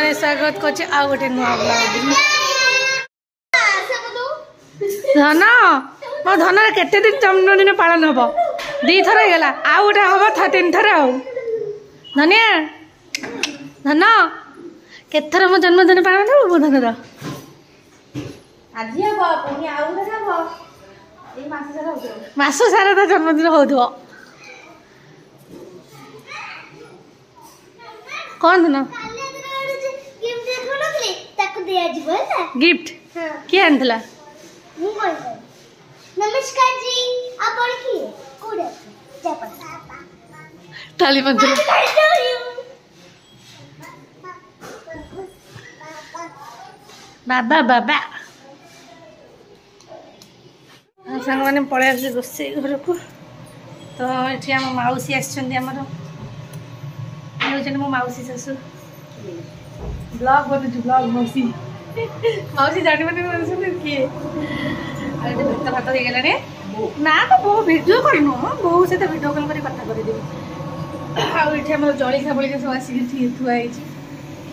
मैंने स्वागत कर आ गोटे नुआ ब्लॉग धन मो धन केते दिन जन्मदिन पालन हम दी थर होगा आ गोटे हम 3 थर धनिया धन केथर मो जन्मदिन पालन हो मो धनर आज मास सारा तो जन्मदिन हो कौन धन गिफ्ट किए आनला नमस्कार जी आप किए कोडे ताली बंद बाबा बाबा सांग मैंने पलि आस रोसे घर को तो ये आम मौसी आमर मो मौसी शाशु ब्लॉग बनु ब्लॉग मौसी मौसी जानी मैंने किए भात भात हो गलानी ना तो बो भिडियो करनु बो से भिडियो कॉल कर कथा करदेवी आम जलिखा बलिका सब आसिक थुआई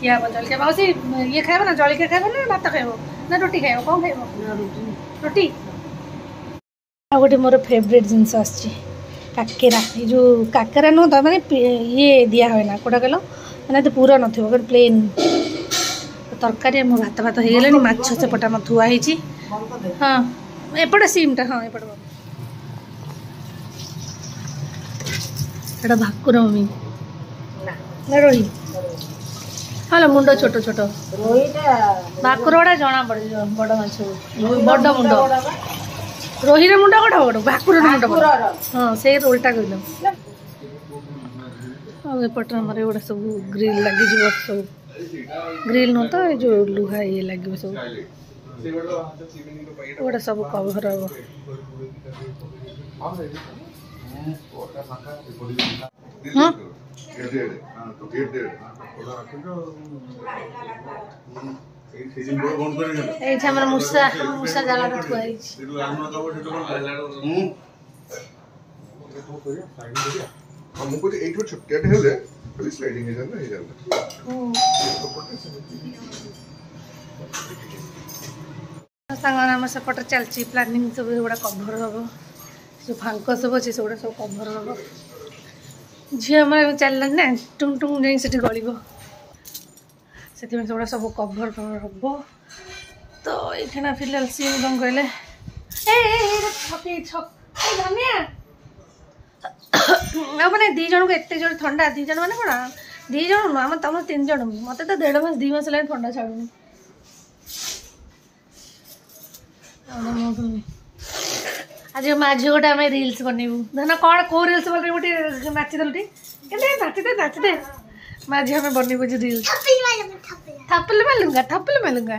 किया जलिखा मौसी ये खाइब ना जलिखा खाइब ना भात खाइब ना रोटी खाइब कौन खाइब रोटी आ गोटे मोर फेवरेट जिनस आकेरा ये जो काकेरा नुह तो मैंने ये दिया हुए ना कौटा कल मैंने तो पूरा नथिबो प्लेन तरकारी मो भात भात हो गलानी माछ सेपटा मो थुआई हाँ एपटे सीमटा हाँ एपटे एटा भाकुर मम्मी ना रोही हाँ मुंड छोट छोट भाकुर गुड़ा जना पड़ बड़ माछ बड़ मुंड रोही मुंड कौट बड़ भाकुर मुंड हाँ से रोलटा कहल आएपटे आम एगुड़ा सब ग्रिल लगे सब ग्रिल नुह तो जो लुहा ये लगे सब गोटे सब कभर हम ये मूषा मूषा जाल थुआई सांग सेपटे चलती प्लानिंग सब गुड़ा कभर हम जो फांक सब अच्छे से सब कभर हम झील मैं चलना ना टुंग टुंग नहीं से गल से सब कभर हम तो ये फिलहाल सी कौन कहले धनिया मैंने दी जन को एत जोर ठंडा दी जन मैंने कौन दी जन नुह तुम 3 जन मत तो 1.5 मास 2 मास लगे ठंडा छाड़ूनी आज माझी गोटे आम रिल्स बनइबू धन कौन कौ रिल्स बनइबू नाचिदेलु नाचते नाचते माझी आम बनइबू रिल्स थपल मालूंगा थपल मालूंगा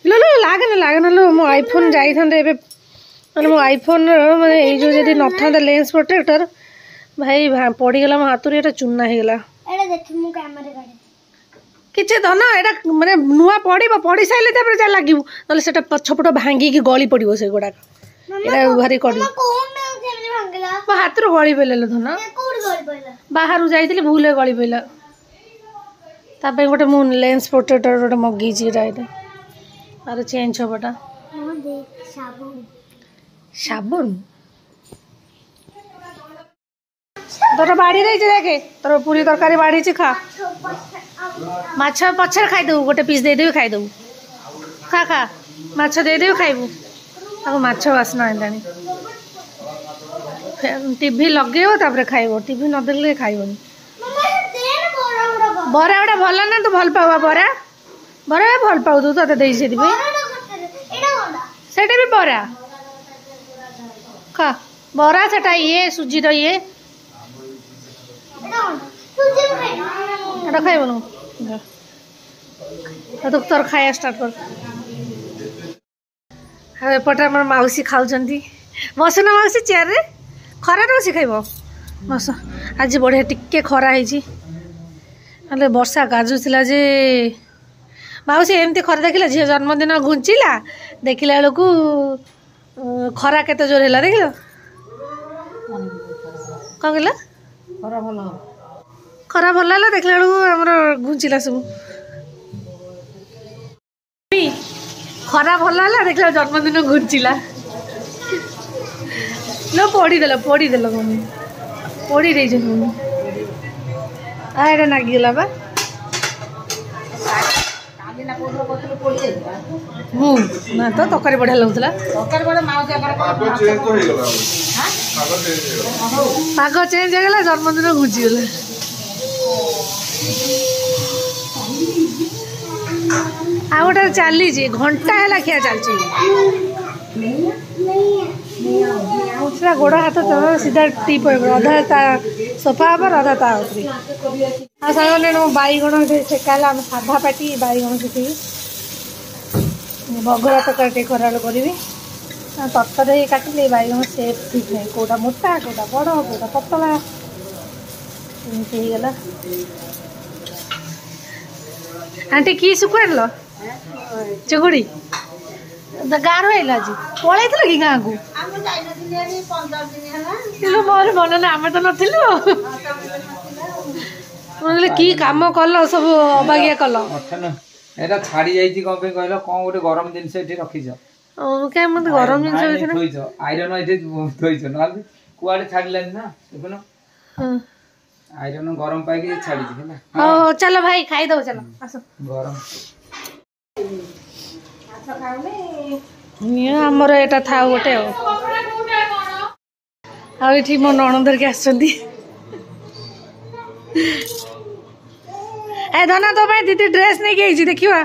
लो लो लागन लागन लो मो आईफोन जाइए मो आईफोन माने जो जदि न था लेंस प्रोटेक्टर भाई पड़गला मो हाथ में चूना होगला किसी धन यहाँ माने नुआ पड़ पड़ सारे जा लगे ना से पछपट भांगिकी गली पड़ो से गुड़ाक भारी कड़ी मो हाथ रू गली पड़े धन बाहर जाइए भूल गली पड़ा ताप गोटे मु लेंस प्रोटेक्टर गोटे मगेची आर चेंज हबटा साबुन तोर बाड़ी रही देखे तोर पूरी तरकारी बाड़ी खा माछ पछर खाईदेबू गोटे पीस देदेवी खाईदेबू खा खा माछ देदेवी खाइबू आ माछ बासना आनी टीवी लगे खाइब टीवी न देखले खाइबनी बरा गुड़ा भल ना तू भल पावा बरा बरा भल पाऊ तू तो से भी बरा खा बरा सेटा ये सुजीर ये खाइबनु तो तोर खाया स्टार्ट कर एपटे आम मौसी खाऊँ बस ना मौसी चेयर रे खरा बस खाइब बस आज बढ़िया टिके खरा है वर्षा गाजुला जे मौसी एमती खरा देखला झील जन्मदिन घुंचला देखला बेलू खरा केते जोर है देख कौन कहला ଖରା ଭଲ ହେଲା ଦେଖିଲା ବେଳକୁ ଆମର ଘୁଞ୍ଚିଲା ସବୁ ଖରା ଭଲ ହେଲା ଦେଖିଲା ଜନ୍ମଦିନ ଘୁଞ୍ଚିଲା लो ପୋଡ଼ିଦେଲ ମମି ପୋଡ଼ି ଦେଇଛ ମମି ଏଇଟା ନାଗିଗଲା ବା ମୁଁ ନା ତ ତରକାରୀ ବଢ଼ିଆ ଲାଗୁଥିଲା ପାଗ ଚେଞ୍ଜ ହେଇଗଲା ଜନ୍ମଦିନ ଘୁଞ୍ଚିଗଲା ଆଉ ଗୋଟେ ଚାଲିଛି ଘଣ୍ଟା ହେଲା ଖିଆ ଚାଲିଛି ସେଟା ଗୋଡ଼ ହାତ ସିଧା ଟିପ୍ ହେଇଗଲା ଅଧା ତା ସଫା ହେବାର ଅଧା ତା ଉପରେ ଆଉ ସାଙ୍ଗମାନେ ମୋ ବାଇଗଣ ସେକା ହେଲା ଆମେ ସାଧା ପାଟି ବାଇଗଣ ସେକିବି ବଘରା ତରକାରୀ ଟିକେ ଖରାବେଳ କରିବି ତରତର ହେଇ କାଟିଲେ ବାଇଗଣ ସେପ୍ ଠିକ୍ ନାହିଁ କେଉଁଟା ମୋଟା କେଉଁଟା ବଡ଼ କେଉଁଟା ପତଳା ଏମିତି ହେଇଗଲା ଆଣ୍ଟି କି ଶୁଖୁ ଆଣିଲ ଚୁଗୁଡ଼ି ଗାଁରୁ ଆଇଲ ଆଜି ପଳେଇଥିଲ କି ଗାଁକୁ ମୋର ମନେ ନାହିଁ ଆମେ ତ ନଥିଲୁ କି କାମ କଲ ସବୁ ଅବାଗିଆ କଲ ଏଟା ଛାଡ଼ି ଯାଇଛି କ'ଣ ପାଇଁ କହିଲ କ'ଣ ଗୋଟେ ଗରମ ଜିନିଷ ଏଠି ରଖିଛ କାଇଁ ମତେ ଗରମ ଜିନିଷ ଥୋଇଛ ଆଇରନ୍ ଏଠି ଥୋଇଛ ନହେଲେ କୁଆଡ଼େ ଛାଡ଼ିଲାନି ନା ଦେଖୁନ ଆଇରନ୍ ଗରମ ପାଇକି ଛାଡ଼ିଛି ହେଲା ହଉ ଚାଲ ଭାଇ ଖାଇଦବ ଚାଲ ଆସ ଗରମ ଆମର ଏଇଟା ଥାଉ ଗୋଟେ ଆଉ ଏଠି ମୋ ନଣନ୍ଦ ଧରିକି ଆସିଛନ୍ତି ଏ ଧନା ତୋ ପାଇଁ ଦିଦି ଡ୍ରେସ୍ ନେଇକି ଆଇଛି ଦେଖିବା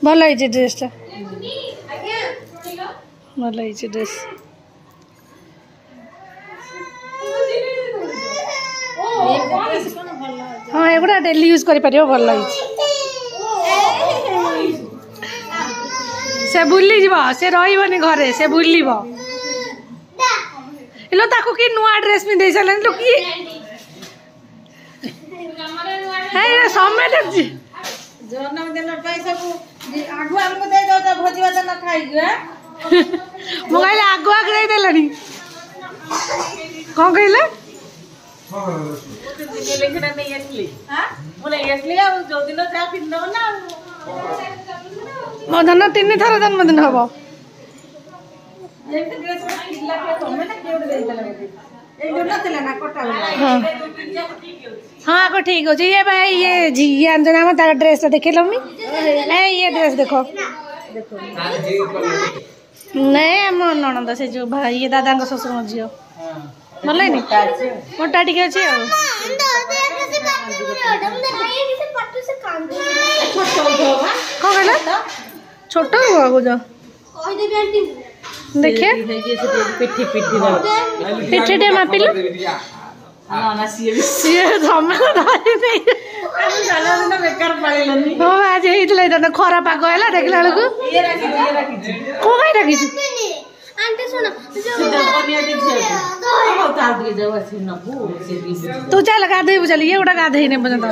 ଭଲ ହେଇଛି ଡ୍ରେସ୍ଟା ଭଲ ହେଇଛି ଡ୍ରେସ୍ ହଁ ଏଗୁଡ଼ା ଡେଲି ୟୁଜ୍ କରିପାରିବ ଭଲ ହେଇଛି से बुलीज से रही घरे से बुलब हेलो ताको कि नुआ ड्रेस में दे सारे लोग कि समय देखी जन्मदिन सब आगुआ हमको दे दो भोजी भात न खाइक मुझे आगुआ देदेलानी कौन कहले मो धन 3 थर जन्मदिन हम हाँ आगो ठीक अच्छे ये भाई ये आम तार ड्रेस देखे मम्मी ये ड्रेस देखो नहीं आम नणंद से जो भाई ये दादा शशुर झी भल मोटा टी अच्छे कौन कहला छोट कौच देखिए पिठी मापिल आज खरा पाग है देखला बेलू कौन डाकी तू चल गाधेबू चल ये गोटा गाधे ने पर्यंत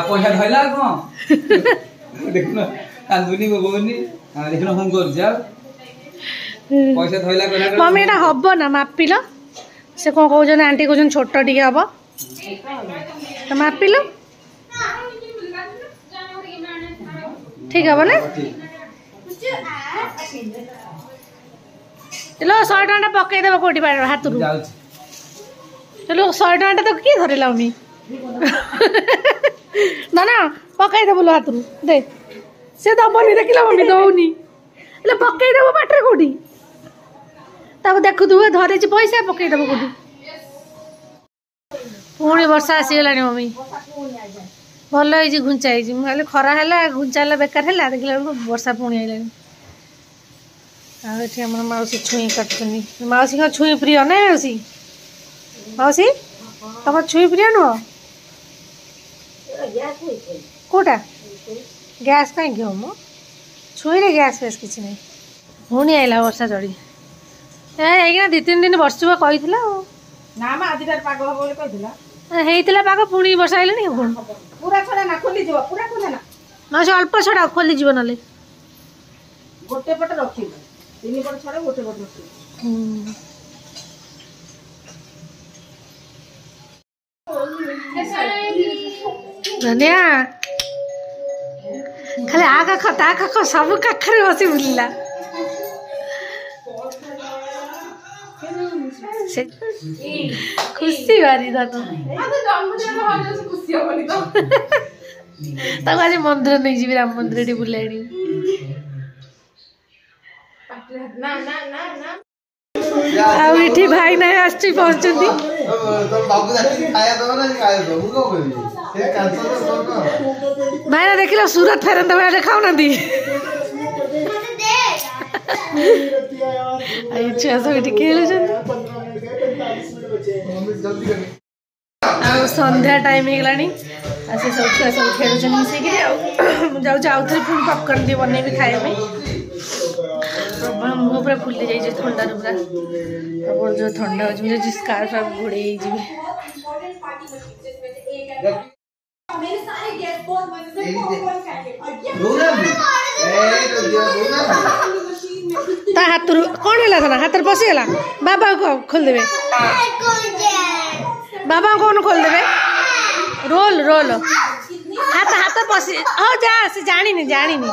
पैसा धरला कौन देखुन कांदुनी बोबनी देखुन हम कर जा पैसा धरला कहला मम्मी एटा हबो ना मापिल से कौन कहउछन आंटी कहउछन छोट टिके हबो तो मापिल ठीक है ना चलो 100 टका पकई देबो कोठी हाथ रु चलो 100 टका तो किए धरला मम्मी ना ना पकई देबो हाथ रु दे से दबनी देखिला मम्मी दउनी ले पकई देबो बाटरे कोठी ताको देखु दुवे धरे छी पैसा पकई देबो कोठी पुणी वर्षा आसी गलानी मम्मी भल है घुंचा है खरा है घुंचा है बेकार है देखला वर्षा पुणी आइलानी आम मौसी छुई काटुनी मौसी का छुई प्रिय ना मौसी मौसी तुम छुई प्रिय नुह कौटा गैस कहीं हम छुई गैस फैस किसी ना पुणी आइला वर्षा चढ़ी है 2-3 दिन बर्षा कही पाग पुणी वर्षा आइलानी पूरा छड़ा ना खोली जीव पूरा खोले ना ना से अल्प छड़ा खोली जीव ना गोटे पटे रखी ତିନି ପଟ ଛାଡ ଗୋଟେ ପଟ ବସିବ। ଧନିଆ ଖାଲି ଆ କାଖ ତା କାଖ ସବୁ କାଖରେ ବସି ବୁଲିଲା। ସେ ଖୁସି ଭାରି ଧନ ତାକୁ ଆଜି ମନ୍ଦିର ନେଇଯିବି, ରାମ ମନ୍ଦିର ଟିକେ ବୁଲେଇ ଆଣିବି। ଆଉ ଏଠି ଭାଇ ନାହିଁ ଆସିଛି ପହଞ୍ଚୁଛନ୍ତି। ଭାଇନା ଦେଖିଲ ସୁରତ ଫେରନ୍ତା ବେଳେ ଦେଖାଉନାହାନ୍ତି। ଛୁଆ ସବୁ ଏଠି ଖେଳୁଛନ୍ତି। ଆଉ ସନ୍ଧ୍ୟା ଟାଇମ୍ ହେଇଗଲାଣି, ଆଉ ସେ ସବୁ ଛୁଆ ସବୁ ଖେଳୁଛନ୍ତି ମିଶିକି। ଆଉ ମୁଁ ଯାଉଛି ଆଉଥରେ ପୁଣି ପପକର୍ନ ଟିକେ ବନେଇବି ଖାଇବା ପାଇଁ। ମୁହଁ ପୁରା ଫୁଲି ଯାଇଛି ଥଣ୍ଡାରୁ, ପୁରା ଆପଣ ଯେଉଁ ଥଣ୍ଡା ହେଉଛି ମୁଁ ଯାଉଛି ସ୍କାର୍ଫ ଫାର୍ଫ ଘୋଡ଼େଇ ହେଇଯିବି। ତା ହାତରୁ କ'ଣ ହେଲା? ନା ହାତରେ ପଶିଗଲା। ବାବା ଖୋଲିଦେବେ, ବାବା କौन ଖୋଲିଦେବେ। ରୋଲ ରୋଲ ହାତ ହାତ ପଶି, ହଉ ଯା, ସେ ଜାଣିନି ଜାଣିନି।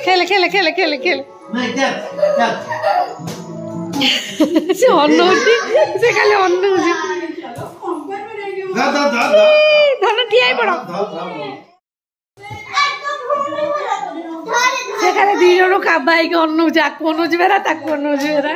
खेले खेले खेले खेले खेले से ଅନଉଛି, ସେ ଖାଲି ଅନଉଛି। ଧନ ଠିଆ ହେଇ ପଡ। ସେ ଖାଲି ଦି ଜଣ କାବା ହେଇକି ଅନଉଛି, ଆକୁ ଅନଉଛି ବେରା ତାକୁ ଅନଉଛି ବେରା।